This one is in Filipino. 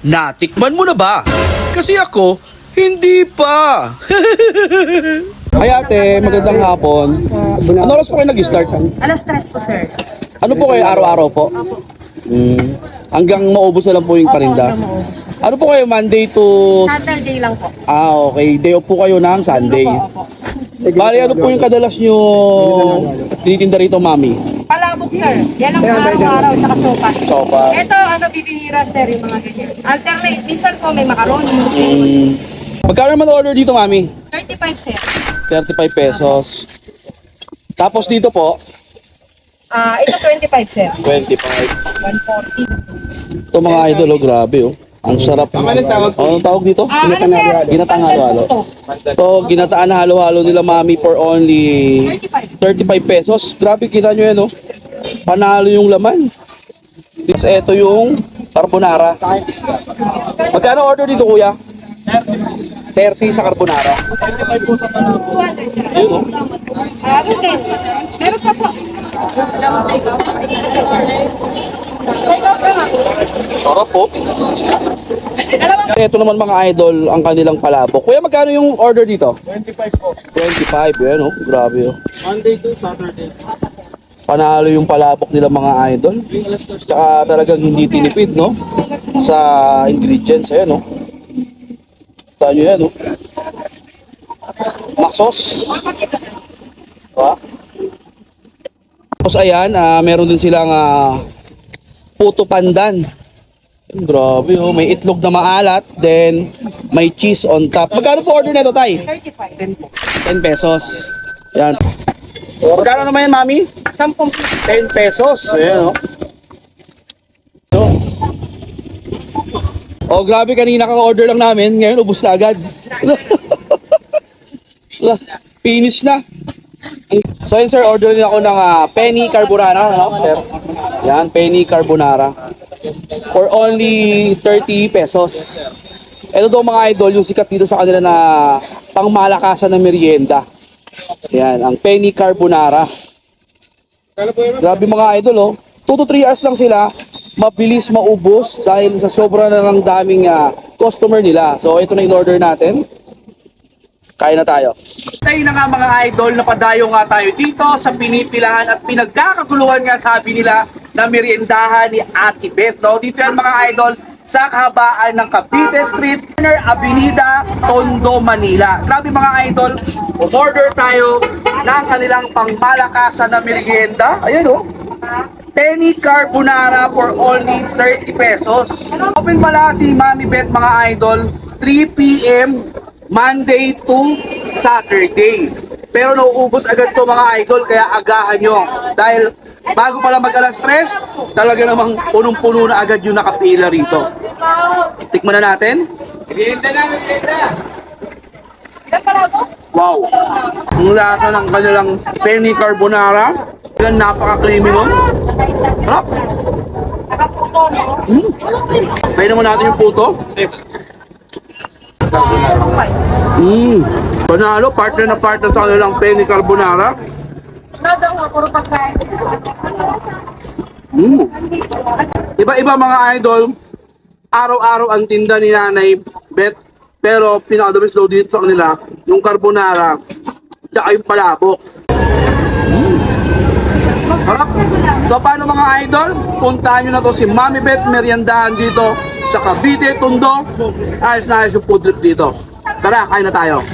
Natikman mo na ba? Kasi ako, hindi pa. Ay ate, magandang hapon. Ano oras po kayo nag-start? Alas 3 po, sir. Ano po kayo, araw-araw po? Opo. Hanggang maubos na lang po yung parinda. hanggang maubos. Ano po kayo, Monday to... Saturday lang po. Okay. Day off po kayo ng Sunday. Opo. Bali, ano po yung kadalas nyo tinitinda rito, mami? Palabok, sir. Yan ang araw-araw, tsaka sopas. Sopa. Ito, bibihira, sir, yung mga ganyan. Alternate. Minsan po may macaroni. Magkano naman order dito, mami? 35, sir. 35 pesos. Tapos dito po, Ito 25, sir. 25. 140. Ito mga idol, oh, grabe oh. Ang sarap. Anong tawag dito? Ano, sir? Ginataang halo-halo. Ito, ginataan na halo-halo nila, mami, for only 35 pesos. Grabe, kita nyo yan, oh. Panalo yung laman. Tapos ito yung carbonara. Magkano order dito, kuya? 30 sa carbonara. 200, sir. Ayun, oh. Good days. Meron pa po. Sarap po. Dalawang Ito naman mga idol, ang kanilang palabok. Kuya, magkano yung order dito? 25 po. 25, yan, oh. Grabe, oh. Monday to Saturday. Panalo yung palabok nila mga idol. Tsaka talagang hindi tinipid, no? Sa ingredients, ayan, no? Saan nyo yan, no? Masos. Diba? Tapos ayan, meron din silang puto pandan. Grabe, oh. May itlog na maalat, then may cheese on top. Magkano po order nito, tay? 35. 10 pesos. Yan. Magkano naman yan, mami? 10 10 pesos. Ayan, oh. So, oh, grabe, kanina kaka-order lang namin. Ngayon, ubus na agad. Finish na. So, yun, sir, order din ako ng penny carbonara, no, sir? Yan, penny carbonara. For only 30 pesos. Ito daw mga idol, yung sikat dito sa kanila na pangmalakasan na merienda. Yan, ang penny carbonara. Grabe mga idol, oh. 2 to 3 hours lang sila, mabilis maubos dahil sa sobra na ng daming customer nila. So ito na in-order natin. Kain na tayo. Tayo na nga mga idol, napadayo nga tayo dito sa pinipilahan at pinagkakaguluhan nga sabi nila na meriendahan ni Ate Beth. No? Dito yan mga idol sa kahabaan ng Cavite Street, Avenida, Tondo, Manila. Grabe mga idol, order tayo ng kanilang pangmalakasan na merienda. Ayan o. Penny carbonara for only 30 pesos. Open pala si Mami Beth mga idol, 3 p.m. Monday to Saturday. Pero nauubos agad to mga idol, kaya agahan nyo. Dahil bago pala mag-alas 3, talaga namang punong-puno na agad yung nakapila rito. Tikman na natin. Wow! Ang lasa ng kanilang penny carbonara. Yan, napaka-creamy mo. Sarap! Kaya naman natin yung puto. Panalo, partner na partner sa kanilang penny carbonara. Iba-iba mga idol. Araw-araw ang tinda ni Nanay Beth. Pero pinaka-the best daw dito sa kanila, yung carbonara, tsaka yung palabok. Harap. So paano mga idol? Puntahan nyo na to si Mami Beth Meriendahan dito sa Cavite, Tondo. Ayos na ayos yung food trip dito. Tara, kain na tayo.